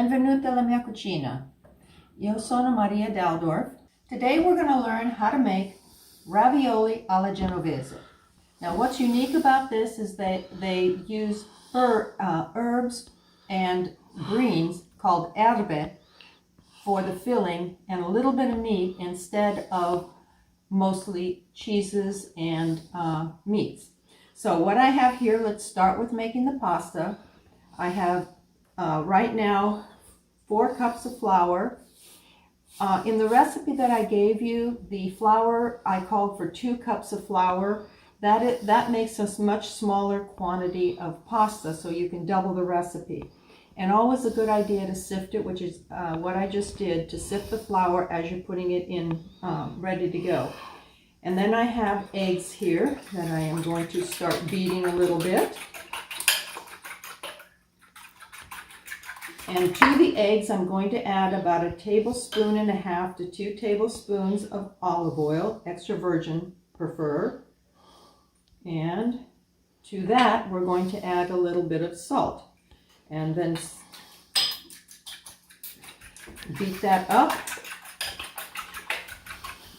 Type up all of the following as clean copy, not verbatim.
Benvenuti alla mia cucina. Io sono Maria Daldorf. Today we're going to learn how to make ravioli alla Genovese. Now what's unique about this is that they use herbs and greens called erbe for the filling and a little bit of meat instead of mostly cheeses and meats. So what I have here, let's start with making the pasta. I have right now 4 cups of flour. In the recipe that I gave you, the flour, I called for 2 cups of flour. That makes a much smaller quantity of pasta, so you can double the recipe. And always a good idea to sift it, which is what I just did, to sift the flour as you're putting it in ready to go. And then I have eggs here that I am going to start beating a little bit. And to the eggs, I'm going to add about 1.5 tablespoons to 2 tablespoons of olive oil, extra virgin prefer. And to that, we're going to add a little bit of salt. And then beat that up.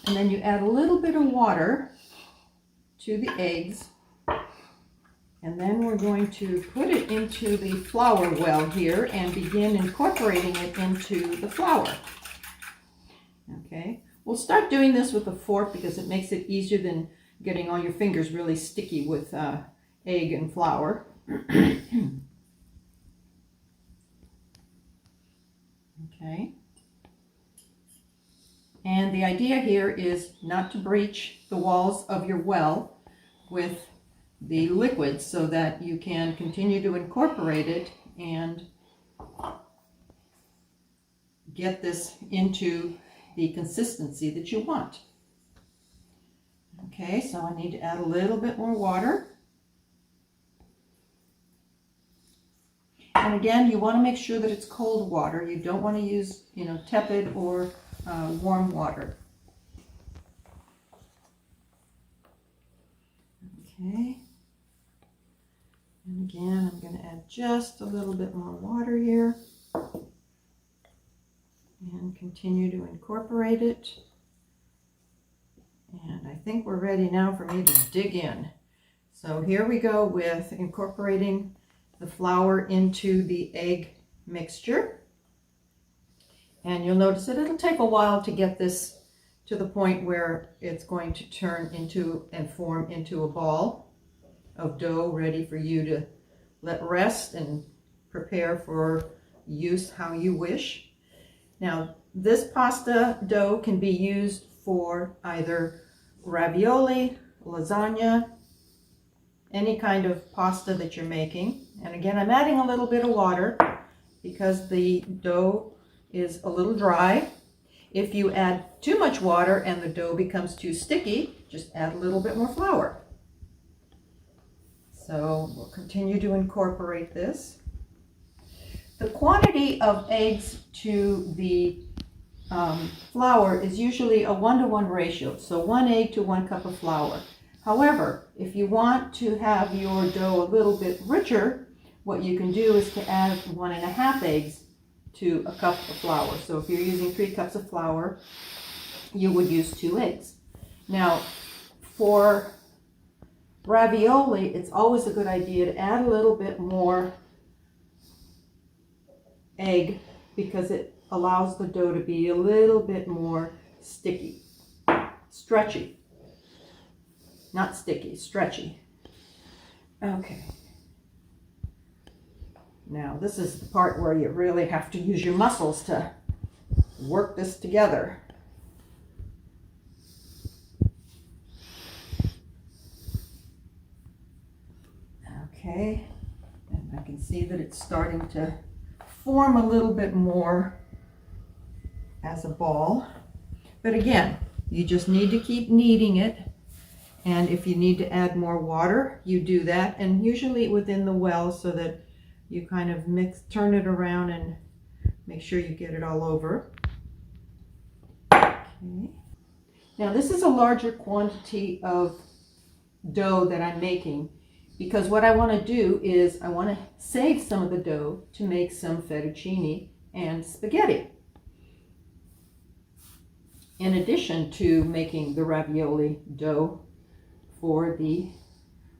And then you add a little bit of water to the eggs. And then we're going to put it into the flour well here and begin incorporating it into the flour. Okay, we'll start doing this with a fork because it makes it easier than getting all your fingers really sticky with egg and flour. Okay. And the idea here is not to breach the walls of your well with the liquid so that you can continue to incorporate it and get this into the consistency that you want. Okay, so I need to add a little bit more water. And again, you want to make sure that it's cold water. You don't want to use, tepid or warm water. Okay. And again, I'm going to add just a little bit more water here and continue to incorporate it. And I think we're ready now for me to dig in. So here we go with incorporating the flour into the egg mixture. And you'll notice that it'll take a while to get this to the point where it's going to turn into and form into a ball of dough ready for you to let rest and prepare for use how you wish. Now, this pasta dough can be used for either ravioli, lasagna, any kind of pasta that you're making. And again, I'm adding a little bit of water because the dough is a little dry. If you add too much water and the dough becomes too sticky, just add a little bit more flour. So we'll continue to incorporate this. The quantity of eggs to the flour is usually a 1-to-1 ratio, so 1 egg to 1 cup of flour. However, if you want to have your dough a little bit richer, what you can do is to add 1.5 eggs to a cup of flour. So if you're using 3 cups of flour, you would use 2 eggs. Now, for ravioli, it's always a good idea to add a little bit more egg because it allows the dough to be a little bit more sticky, stretchy. Not sticky, stretchy. Okay. Now, this is the part where you really have to use your muscles to work this together. Okay, and I can see that it's starting to form a little bit more as a ball. But again, you just need to keep kneading it. And if you need to add more water, you do that. And usually within the well so that you kind of turn it around and make sure you get it all over. Okay. Now this is a larger quantity of dough that I'm making because what I want to do is I want to save some of the dough to make some fettuccine and spaghetti. In addition to making the ravioli dough for the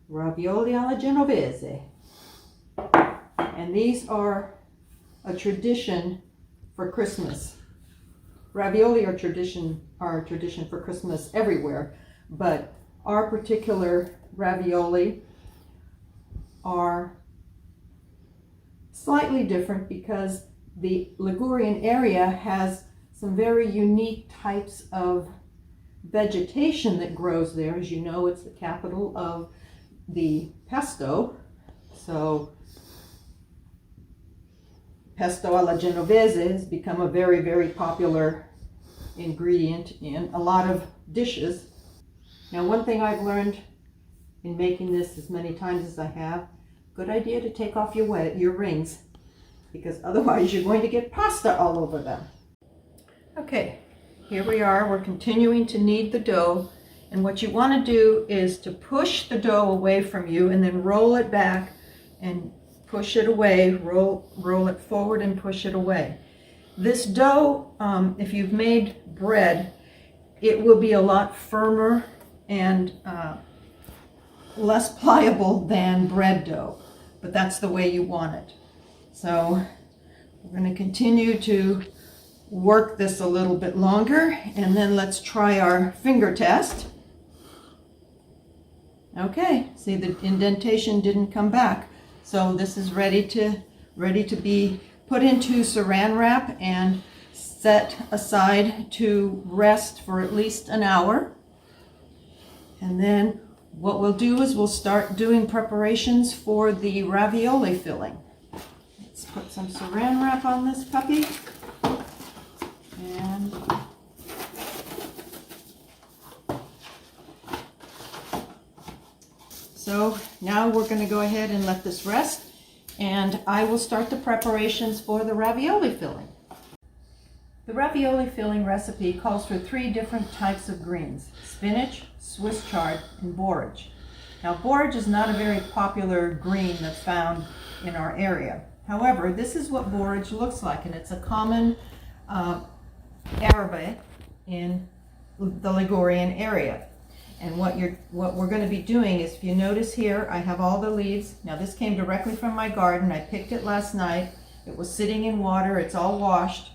ravioli alla Genovese. And these are a tradition for Christmas. Ravioli are tradition for Christmas everywhere, but our particular ravioli are slightly different because the Ligurian area has some very unique types of vegetation that grows there. As you know, it's the capital of the pesto. So pesto alla Genovese has become a very, very popular ingredient in a lot of dishes. Now, one thing I've learned in making this as many times as I have, good idea to take off your rings, because otherwise you're going to get pasta all over them. Okay, here we are. We're continuing to knead the dough, and what you want to do is to push the dough away from you and then roll it back and push it away, roll it forward and push it away. This dough, if you've made bread, it will be a lot firmer and less pliable than bread dough, but that's the way you want it. So we're going to continue to work this a little bit longer, and then let's try our finger test. Okay, see, the indentation didn't come back. So this is ready to be put into saran wrap and set aside to rest for at least an hour. And then what we'll do is we'll start doing preparations for the ravioli filling. Let's put some saran wrap on this puppy. And so now we're going to go ahead and let this rest, and I will start the preparations for the ravioli filling. The ravioli filling recipe calls for 3 different types of greens: spinach, Swiss chard, and borage. Now, borage is not a very popular green that's found in our area. However, this is what borage looks like, and it's a common herb in the Ligurian area. And what we're going to be doing is, if you notice here, I have all the leaves. Now, this came directly from my garden. I picked it last night. It was sitting in water. It's all washed.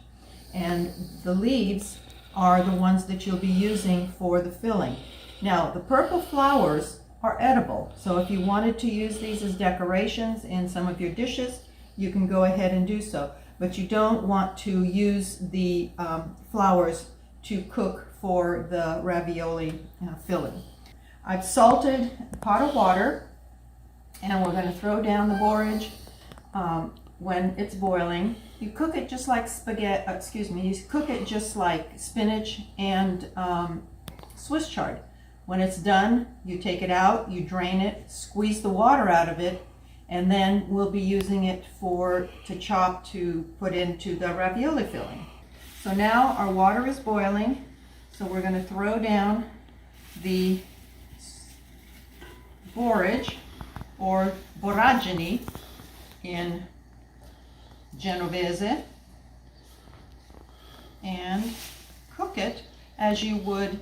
And the leaves are the ones that you'll be using for the filling. Now, the purple flowers are edible. So if you wanted to use these as decorations in some of your dishes, you can go ahead and do so. But you don't want to use the flowers to cook for the ravioli filling. I've salted a pot of water, and we're going to throw down the borage when it's boiling. You cook it just like you cook it just like spinach and Swiss chard. When it's done, you take it out, you drain it, squeeze the water out of it, and then we'll be using it to put into the ravioli filling. So now our water is boiling, so we're going to throw down the borage, or boragini in Genovese, and cook it as you would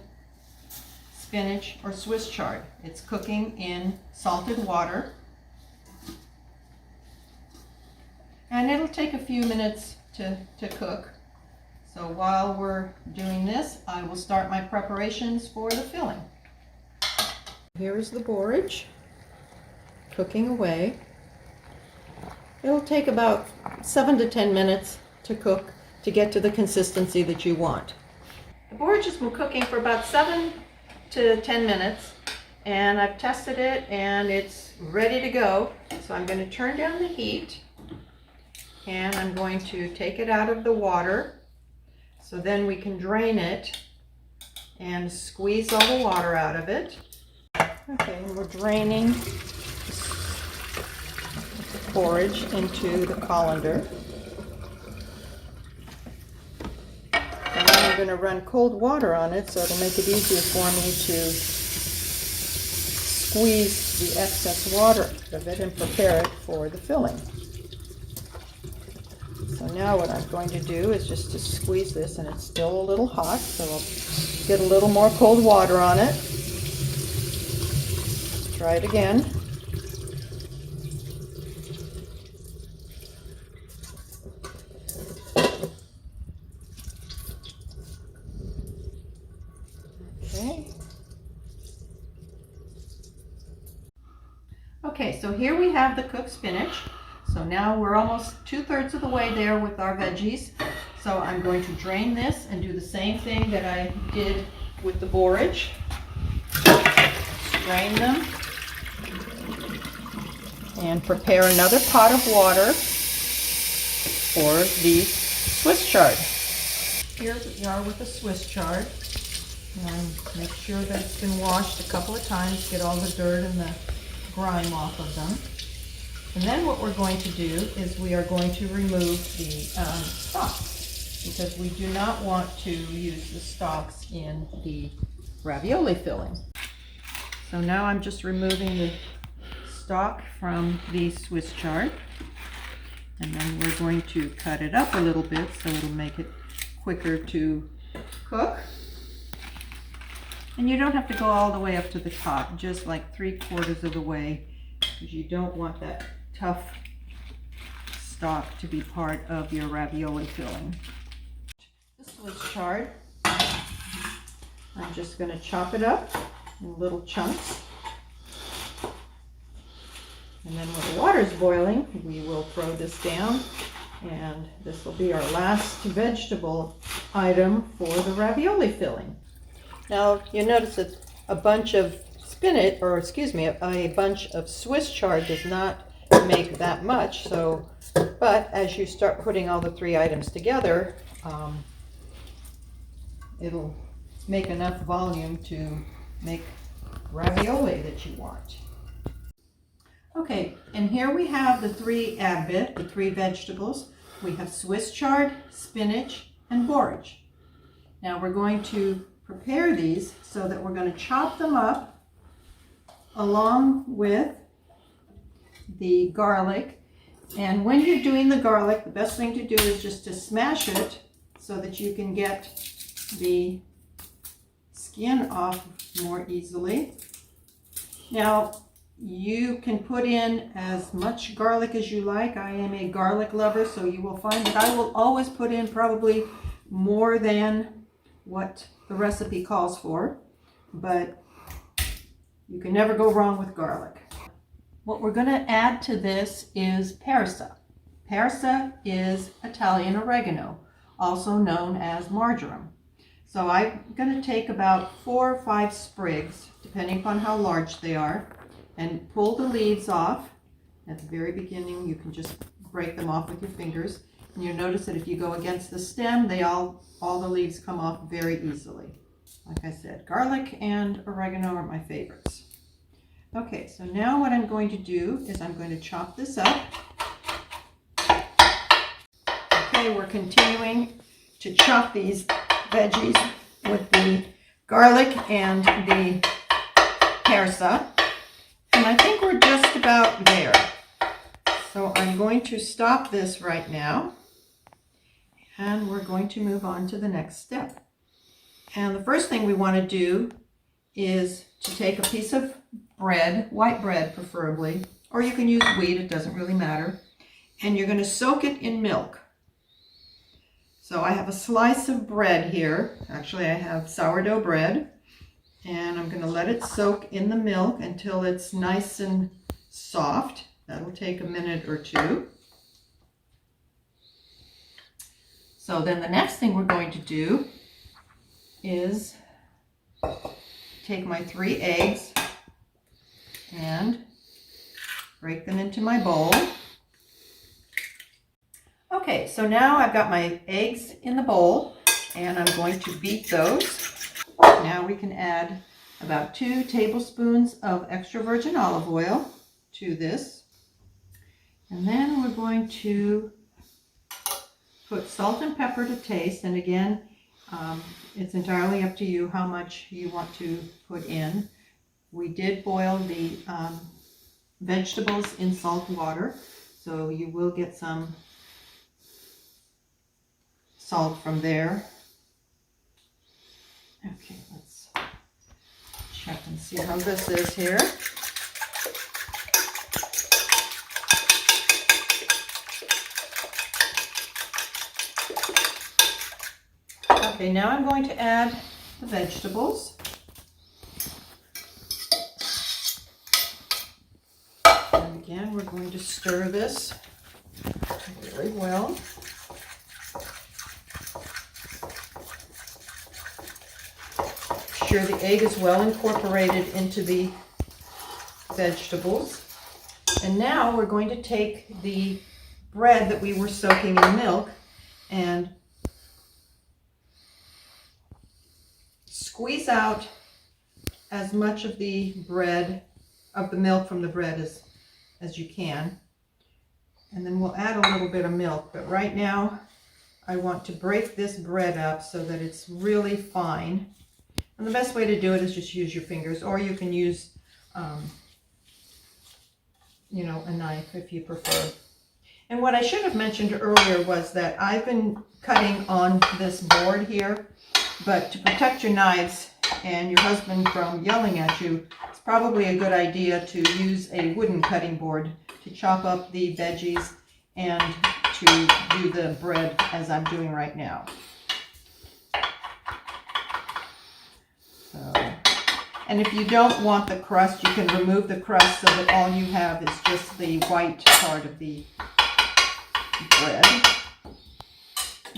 spinach or Swiss chard. It's cooking in salted water, and it'll take a few minutes to cook. So while we're doing this, I will start my preparations for the filling. Here's the borage cooking away. It'll take about 7 to 10 minutes to cook to get to the consistency that you want. The borage has been cooking for about 7 to 10 minutes, and I've tested it and it's ready to go. So I'm going to turn down the heat, and I'm going to take it out of the water so then we can drain it and squeeze all the water out of it. Okay, and we're draining borage into the colander. And then I'm going to run cold water on it, so it'll make it easier for me to squeeze the excess water out of it and prepare it for the filling. So now what I'm going to do is just to squeeze this, and it's still a little hot, so I'll get a little more cold water on it. Try it again. Okay. Okay, so here we have the cooked spinach. So now we're almost 2/3 of the way there with our veggies. So I'm going to drain this and do the same thing that I did with the borage. Strain them and prepare another pot of water for the Swiss chard. Here we are with the Swiss chard. And make sure that it's been washed a couple of times, get all the dirt and the grime off of them. And then what we're going to do is we are going to remove the stalks, because we do not want to use the stalks in the ravioli filling. So now I'm just removing the stalk from the Swiss chard, and then we're going to cut it up a little bit so it'll make it quicker to cook. And you don't have to go all the way up to the top, just like 3/4 of the way, because you don't want that tough stalk to be part of your ravioli filling. This Swiss chard, I'm just going to chop it up in little chunks. And then when the water's boiling, we will throw this down, and this will be our last vegetable item for the ravioli filling. Now you notice that a bunch of spinach, or excuse me, a bunch of Swiss chard does not make that much. So, but as you start putting all the 3 items together, it'll make enough volume to make ravioli that you want. Okay, and here we have the 3 advent, the 3 vegetables. We have Swiss chard, spinach, and borage. Now we're going to prepare these so that we're going to chop them up along with the garlic. And when you're doing the garlic, the best thing to do is just to smash it so that you can get the skin off more easily. Now you can put in as much garlic as you like. I am a garlic lover, so you will find that I will always put in probably more than what the recipe calls for, but you can never go wrong with garlic. What we're going to add to this is persa. Persa is Italian oregano, also known as marjoram. So I'm going to take about 4 or 5 sprigs, depending upon how large they are, and pull the leaves off. At the very beginning, you can just break them off with your fingers. And you'll notice that if you go against the stem, all the leaves come off very easily. Like I said, garlic and oregano are my favorites. Okay, so now what I'm going to do is I'm going to chop this up. Okay, we're continuing to chop these veggies with the garlic and the persa. And I think we're just about there. So I'm going to stop this right now. And we're going to move on to the next step. And the first thing we want to do is to take a piece of bread, white bread preferably, or you can use wheat, it doesn't really matter. And you're going to soak it in milk. So I have a slice of bread here. Actually, I have sourdough bread. And I'm going to let it soak in the milk until it's nice and soft. That'll take a minute or 2. So then the next thing we're going to do is take my 3 eggs and break them into my bowl. Okay, so now I've got my eggs in the bowl and I'm going to beat those. Now we can add about 2 tablespoons of extra virgin olive oil to this. And then we're going to put salt and pepper to taste, and again, it's entirely up to you how much you want to put in. We did boil the vegetables in salt water, so you will get some salt from there. Okay, let's check and see how this is here. Okay, now I'm going to add the vegetables. And again, we're going to stir this very well. Make sure the egg is well incorporated into the vegetables. And now we're going to take the bread that we were soaking in milk and squeeze out as much of the milk from the bread as you can. And then we'll add a little bit of milk. But right now, I want to break this bread up so that it's really fine. And the best way to do it is just use your fingers, or you can use, a knife if you prefer. And what I should have mentioned earlier was that I've been cutting on this board here. But to protect your knives and your husband from yelling at you, it's probably a good idea to use a wooden cutting board to chop up the veggies and to do the bread as I'm doing right now. And if you don't want the crust, you can remove the crust so that all you have is just the white part of the bread.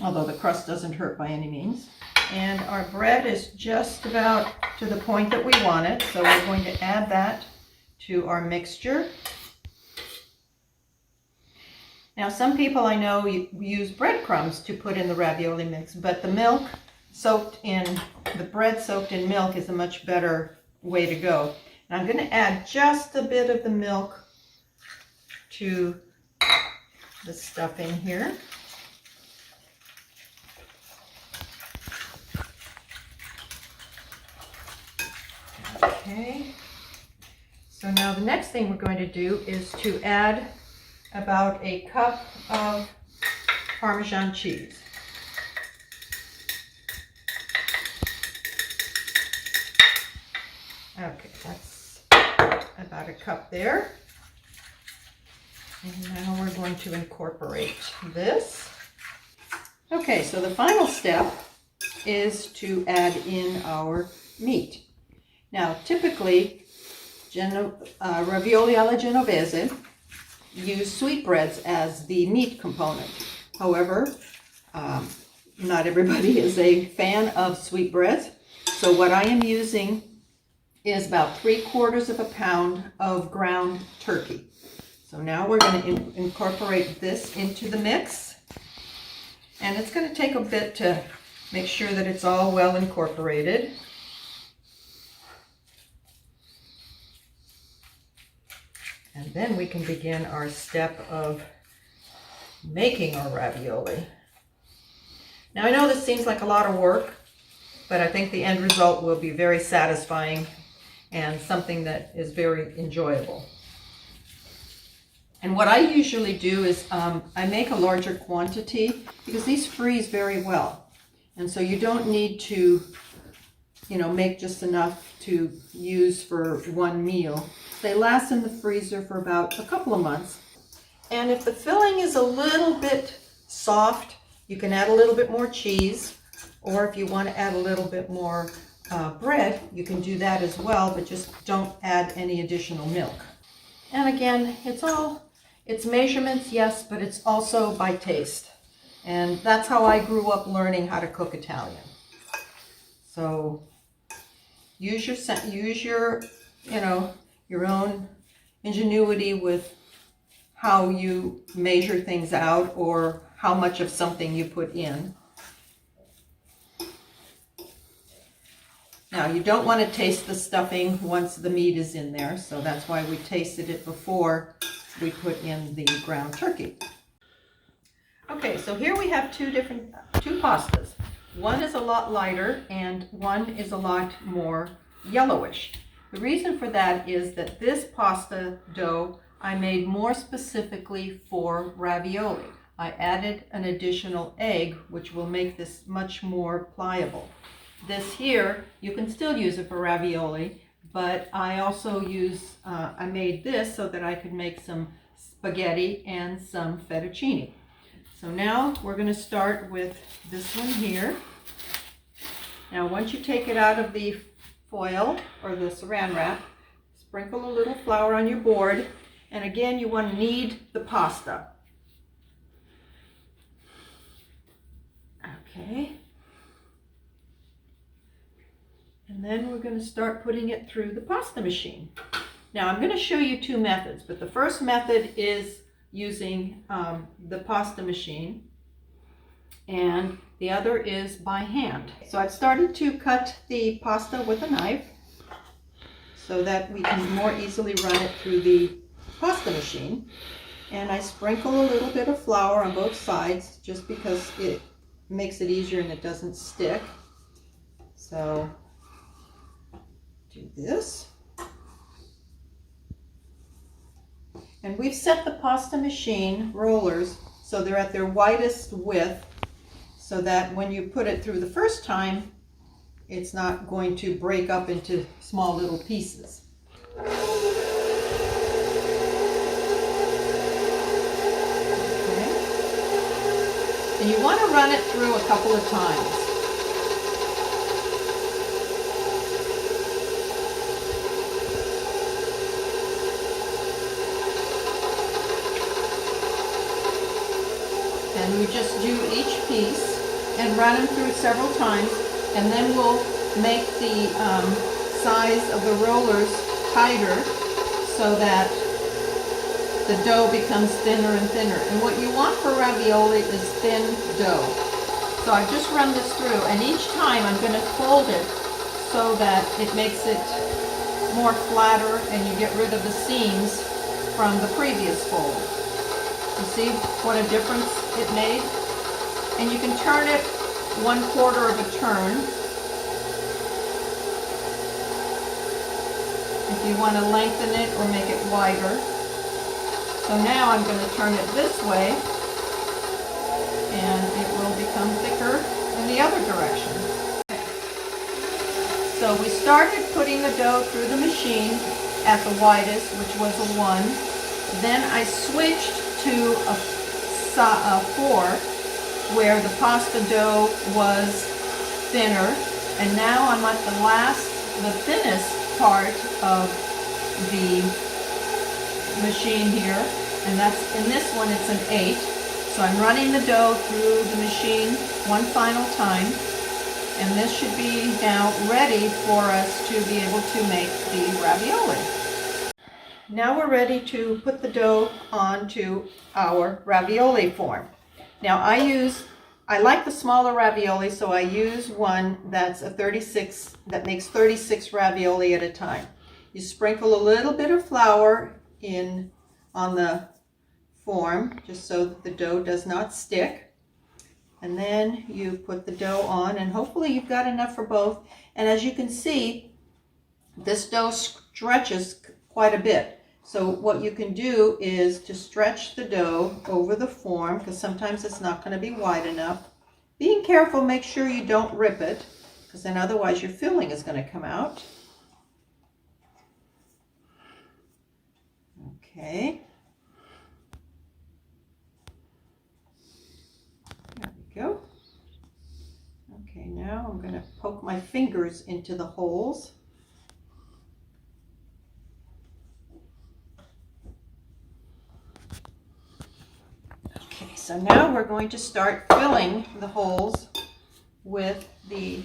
Although the crust doesn't hurt by any means. And our bread is just about to the point that we want it, so we're going to add that to our mixture. Now, some people I know use breadcrumbs to put in the ravioli mix, but the bread soaked in milk is a much better way to go. And I'm going to add just a bit of the milk to the stuffing here. Okay, so now the next thing we're going to do is to add about a cup of Parmesan cheese. Okay, that's about a cup there. And now we're going to incorporate this. Okay, so the final step is to add in our meat. Now, typically, ravioli alla Genovese use sweetbreads as the meat component. However, not everybody is a fan of sweetbreads. So what I am using is about 3/4 pound of ground turkey. So now we're going to incorporate this into the mix. And it's going to take a bit to make sure that it's all well incorporated. And then we can begin our step of making our ravioli. Now, I know this seems like a lot of work, but I think the end result will be very satisfying and something that is very enjoyable. And what I usually do is I make a larger quantity because these freeze very well. And so you don't need to, make just enough to use for one meal. They last in the freezer for about a couple of months. And if the filling is a little bit soft, you can add a little bit more cheese. Or if you want to add a little bit more bread, you can do that as well, but just don't add any additional milk. And again, it's measurements, yes, but it's also by taste. And that's how I grew up learning how to cook Italian. So use your your own ingenuity with how you measure things out or how much of something you put in. Now, you don't want to taste the stuffing once the meat is in there, so that's why we tasted it before we put in the ground turkey. Okay, so here we have two pastas. One is a lot lighter and one is a lot more yellowish. The reason for that is that this pasta dough I made more specifically for ravioli. I added an additional egg, which will make this much more pliable. This here, you can still use it for ravioli, but I also I made this so that I could make some spaghetti and some fettuccine. So now we're going to start with this one here. Now once you take it out of the foil or the saran wrap, sprinkle a little flour on your board, and again you want to knead the pasta. Okay. And then we're going to start putting it through the pasta machine. Now I'm going to show you two methods, but the first method is using the pasta machine, and the other is by hand. So I've started to cut the pasta with a knife so that we can more easily run it through the pasta machine. And I sprinkle a little bit of flour on both sides just because it makes it easier and it doesn't stick. So do this. And we've set the pasta machine rollers so they're at their widest width, so that when you put it through the first time, it's not going to break up into small little pieces. Okay. And you want to run it through a couple of times. And we just do each piece and run them through several times, and then we'll make the size of the rollers tighter so that the dough becomes thinner and thinner. And what you want for ravioli is thin dough. So I've just run this through, and each time I'm going to fold it so that it makes it more flatter and you get rid of the seams from the previous fold. You see what a difference it made? And you can turn it 1/4 of a turn if you want to lengthen it or make it wider. So now I'm going to turn it this way, and it will become thicker in the other direction. So we started putting the dough through the machine at the widest, which was a 1. Then I switched to a 4, where the pasta dough was thinner, and now I'm at the thinnest part of the machine here, and that's in this one it's an 8. So I'm running the dough through the machine one final time, and this should be now ready for us to be able to make the ravioli. Now we're ready to put the dough onto our ravioli form. Now I like the smaller ravioli, so I use one that's a 36, that makes 36 ravioli at a time. You sprinkle a little bit of flour on the form, just so that the dough does not stick. And then you put the dough on, and hopefully you've got enough for both. And as you can see, this dough stretches quite a bit. So what you can do is to stretch the dough over the form, because sometimes it's not going to be wide enough. Being careful, make sure you don't rip it, because then otherwise your filling is going to come out. Okay. There we go. Okay, now I'm going to poke my fingers into the holes. Okay, so now we're going to start filling the holes with the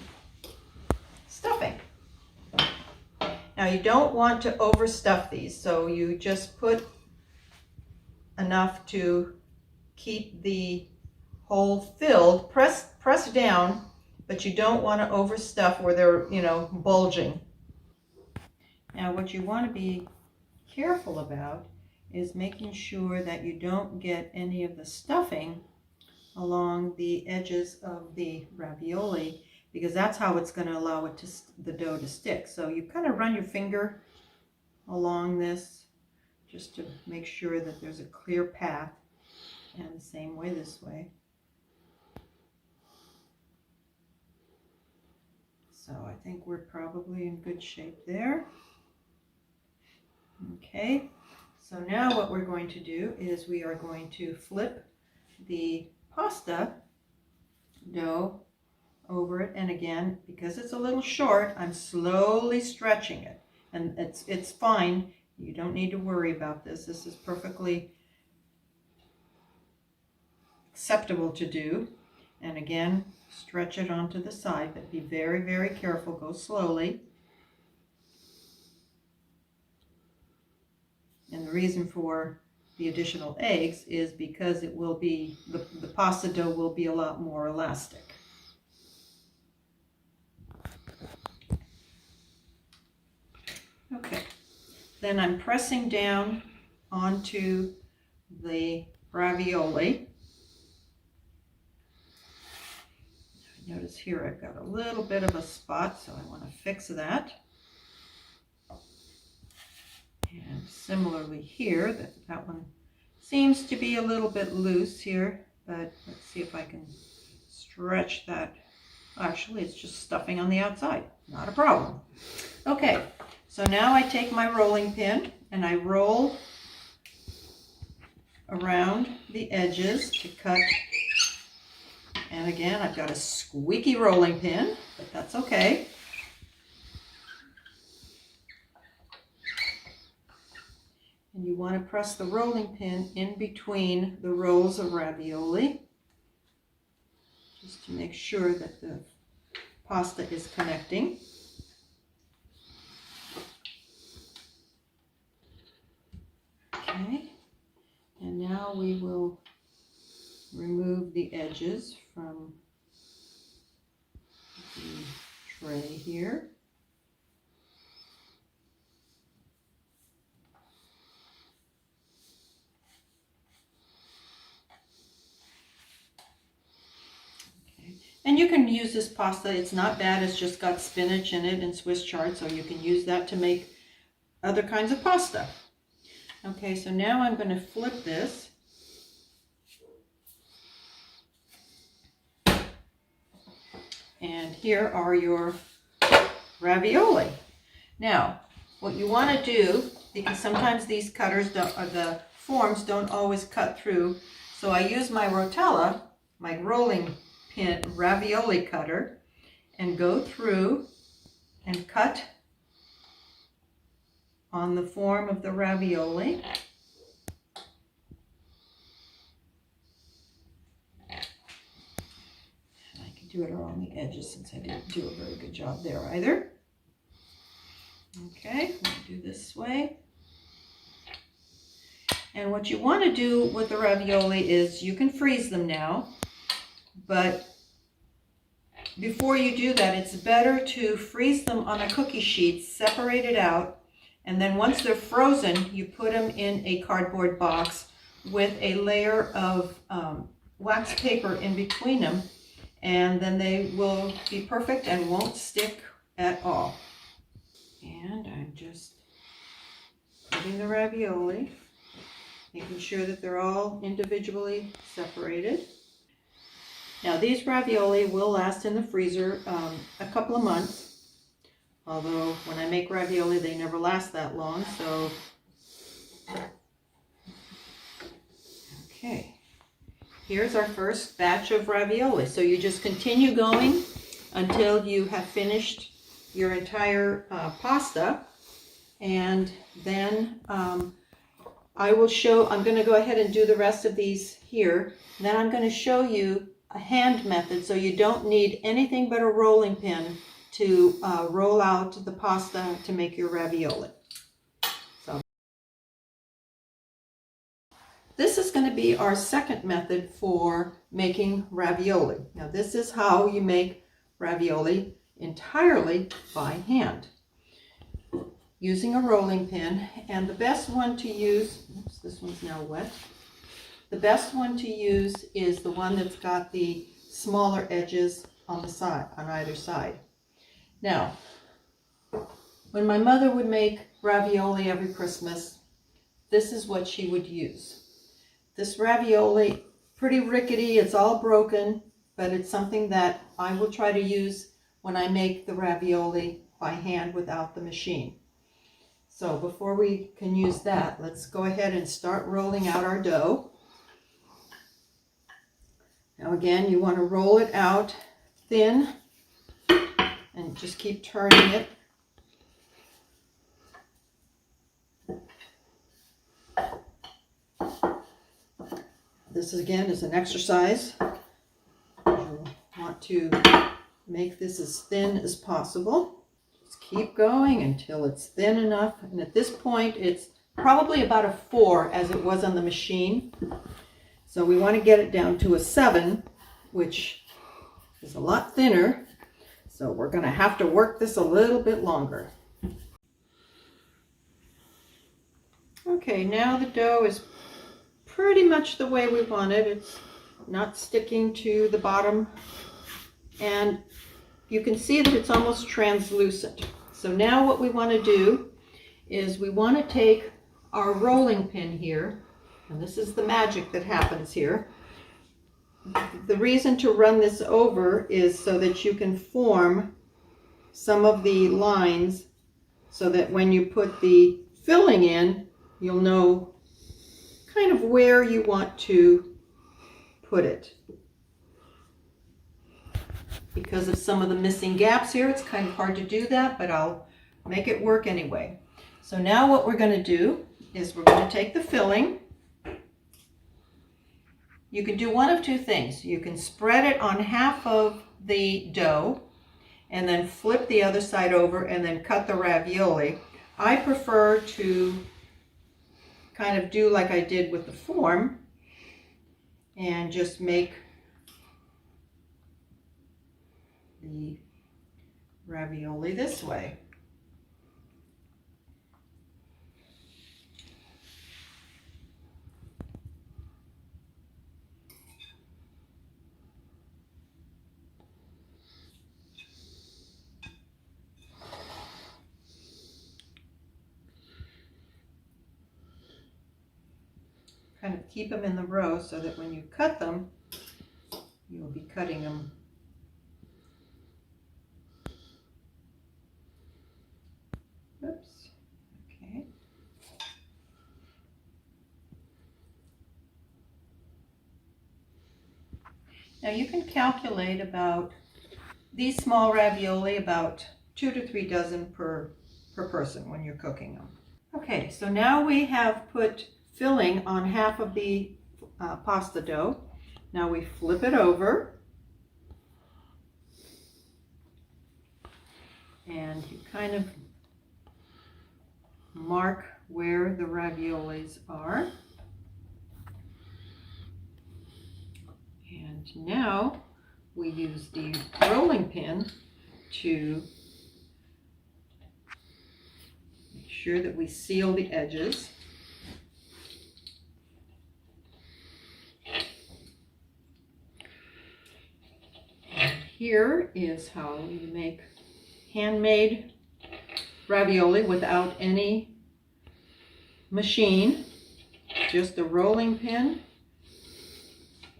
stuffing. Now you don't want to overstuff these, so you just put enough to keep the hole filled. Press down, but you don't want to overstuff where they're, bulging. Now what you want to be careful about is making sure that you don't get any of the stuffing along the edges of the ravioli, because that's how it's going to allow the dough to stick. So you kind of run your finger along this just to make sure that there's a clear path. And the same way this way. So I think we're probably in good shape there. Okay, so now what we're going to do is we are going to flip the pasta dough over it, and again, because it's a little short, I'm slowly stretching it, and it's fine. You don't need to worry about this. This is perfectly acceptable to do. And again, stretch it onto the side, but be very, very careful. Go slowly. And the reason for the additional eggs is because it will be, the pasta dough will be a lot more elastic. Okay, then I'm pressing down onto the ravioli. Notice here I've got a little bit of a spot, so I want to fix that. And similarly here, that one seems to be a little bit loose here, but let's see if I can stretch that. Actually, it's just stuffing on the outside, not a problem. Okay, so now I take my rolling pin and I roll around the edges to cut. And again, I've got a squeaky rolling pin, but that's okay. And you want to press the rolling pin in between the rolls of ravioli, just to make sure that the pasta is connecting. Okay, and now we will remove the edges from the tray here. Okay. And you can use this pasta, it's not bad, it's just got spinach in it and Swiss chard, so you can use that to make other kinds of pasta. Okay, so now I'm going to flip this. And here are your ravioli. Now, what you want to do, because sometimes these cutters, the forms don't always cut through, so I use my rotella, my rolling pin ravioli cutter, and go through and cut on the form of the ravioli. Do it around the edges since I didn't do a very good job there either. Okay, I'm going to do this way. And what you want to do with the ravioli is you can freeze them now, but before you do that, it's better to freeze them on a cookie sheet, separate it out, and then once they're frozen, you put them in a cardboard box with a layer of wax paper in between them, and then they will be perfect and won't stick at all. And I'm just putting the ravioli, making sure that they're all individually separated. Now these ravioli will last in the freezer a couple of months, although when I make ravioli they never last that long, so okay. Here's our first batch of ravioli. So you just continue going until you have finished your entire pasta. And then I will show, I'm going to go ahead and do the rest of these here. Then I'm going to show you a hand method, so you don't need anything but a rolling pin to roll out the pasta to make your ravioli. This is going to be our second method for making ravioli. Now this is how you make ravioli entirely by hand, using a rolling pin. And the best one to use, oops, this one's now wet. The best one to use is the one that's got the smaller edges on the side, on either side. Now, when my mother would make ravioli every Christmas, this is what she would use. This ravioli, pretty rickety, it's all broken, but it's something that I will try to use when I make the ravioli by hand without the machine. So before we can use that, let's go ahead and start rolling out our dough. Now again, you want to roll it out thin and just keep turning it. This again is an exercise. You want to make this as thin as possible. Just keep going until it's thin enough. And at this point, it's probably about a 4 as it was on the machine. So we want to get it down to a 7, which is a lot thinner. So we're going to have to work this a little bit longer. Okay, now the dough is pretty much the way we want it. It's not sticking to the bottom, and you can see that it's almost translucent. So now what we want to do is we want to take our rolling pin here, and this is the magic that happens here. The reason to run this over is so that you can form some of the lines so that when you put the filling in, you'll know kind of where you want to put it. Because of some of the missing gaps here, it's kind of hard to do that, but I'll make it work anyway. So now what we're going to do is we're going to take the filling. You can do one of two things. You can spread it on half of the dough and then flip the other side over and then cut the ravioli. I prefer to kind of do like I did with the form and just make the ravioli this way. Kind of keep them in the row so that when you cut them, you'll be cutting them oops, okay. Now you can calculate about these small ravioli about 2 to 3 dozen per person when you're cooking them. Okay, so now we have put filling on half of the pasta dough. Now we flip it over and you kind of mark where the raviolis are. And now we use the rolling pin to make sure that we seal the edges. Here is how you make handmade ravioli without any machine, just a rolling pin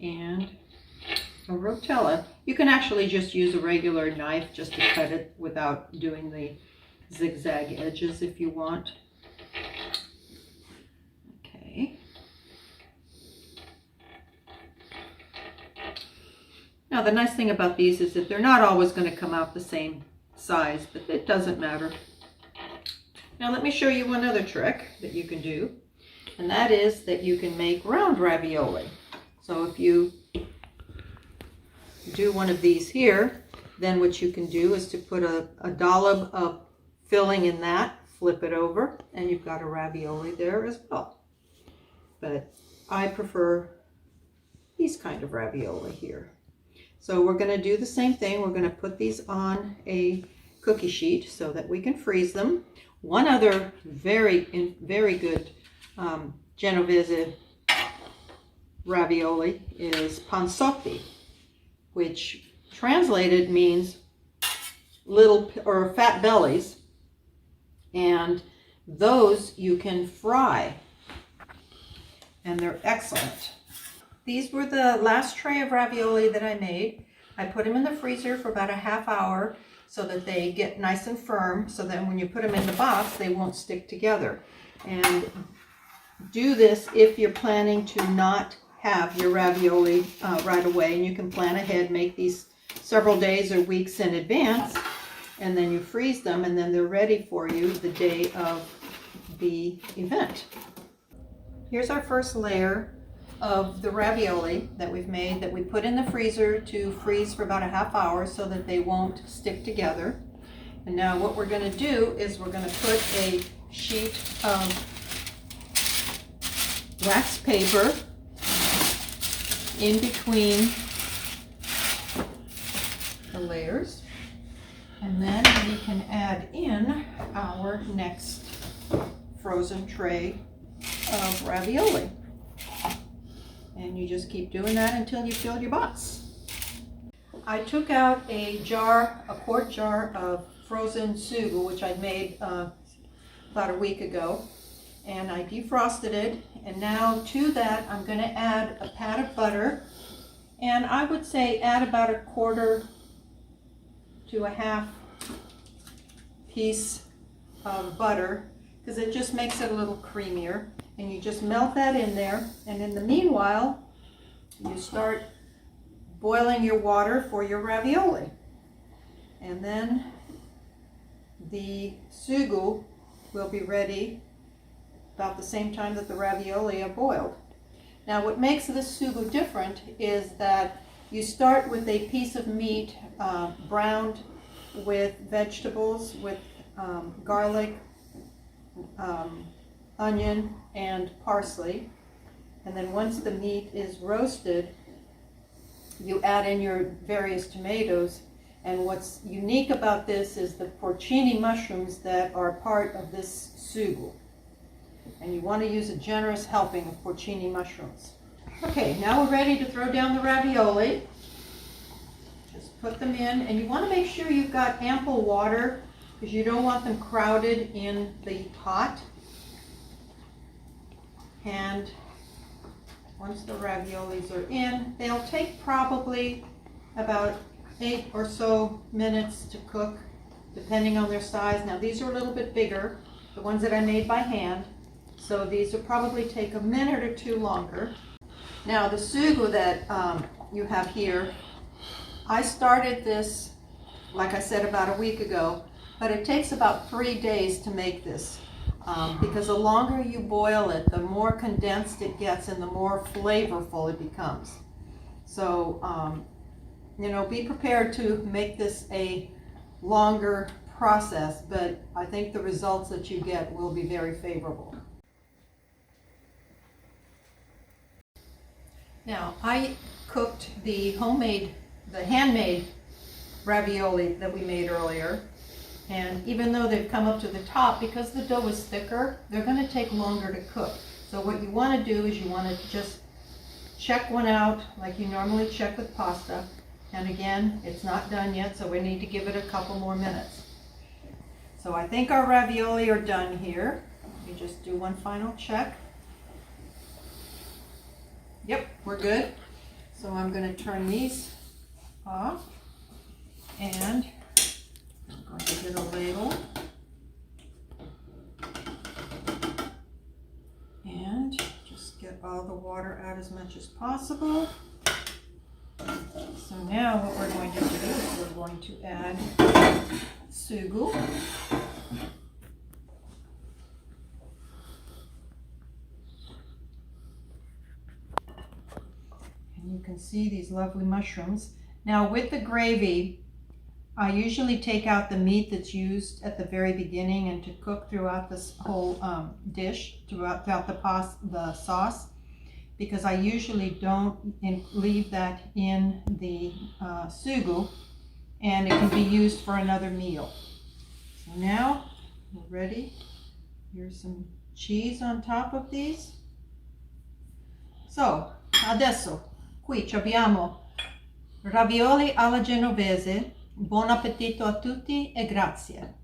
and a rotella. You can actually just use a regular knife just to cut it without doing the zigzag edges if you want. Okay. Now the nice thing about these is that they're not always going to come out the same size, but it doesn't matter. Now let me show you one other trick that you can do, and that is that you can make round ravioli. So if you do one of these here, then what you can do is to put a dollop of filling in that, flip it over, and you've got a ravioli there as well. But I prefer these kind of ravioli here. So we're going to do the same thing. We're going to put these on a cookie sheet so that we can freeze them. One other very good Genovese ravioli is Ponsofi, which translated means little or fat bellies, and those you can fry. and they're excellent. These were the last tray of ravioli that I made. I put them in the freezer for about a half hour so that they get nice and firm, so that when you put them in the box, they won't stick together. And do this if you're planning to not have your ravioli right away, and you can plan ahead, make these several days or weeks in advance, and then you freeze them, and then they're ready for you the day of the event. Here's our first layer of the ravioli that we've made, that we put in the freezer to freeze for about a half hour so that they won't stick together. And now what we're going to do is we're going to put a sheet of wax paper in between the layers, and then we can add in our next frozen tray of ravioli. And you just keep doing that until you fill your box. I took out a quart jar of frozen sugo, which I made about a week ago, and I defrosted it. And now to that I'm going to add a pat of butter, and I would say add about a quarter to a half piece of butter, because it just makes it a little creamier. And you just melt that in there, and in the meanwhile you start boiling your water for your ravioli, and then the sugo will be ready about the same time that the ravioli are boiled. Now what makes this sugo different is that you start with a piece of meat browned with vegetables, with garlic, onion, and parsley. And then once the meat is roasted, you add in your various tomatoes. And what's unique about this is the porcini mushrooms that are part of this sugo. And you want to use a generous helping of porcini mushrooms. Okay, now we're ready to throw down the ravioli. Just put them in, and you want to make sure you've got ample water, because you don't want them crowded in the pot. And once the raviolis are in, they'll take probably about 8 or so minutes to cook, depending on their size. Now these are a little bit bigger, the ones that I made by hand, so these will probably take a minute or two longer. Now the sugo that you have here, I started this, like I said, about a week ago, but it takes about 3 days to make this. Because the longer you boil it, the more condensed it gets and the more flavorful it becomes. So, be prepared to make this a longer process, but I think the results that you get will be very favorable. Now, I cooked the handmade ravioli that we made earlier. And even though they've come up to the top, because the dough is thicker, they're going to take longer to cook. So what you want to do is you want to just check one out like you normally check with pasta. And again, it's not done yet, so we need to give it a couple more minutes. So I think our ravioli are done here. Let me just do one final check. Yep, we're good. So I'm going to turn these off, and I'm going to get a ladle and just get all the water out as much as possible. So now what we're going to do is we're going to add sugo. And you can see these lovely mushrooms. Now with the gravy, I usually take out the meat that's used at the very beginning and to cook throughout this whole dish, throughout the sauce, because I usually don't leave that in the sugo, and it can be used for another meal. So now we're ready. Here's some cheese on top of these. So adesso qui abbiamo ravioli alla genovese. Buon appetito a tutti e grazie.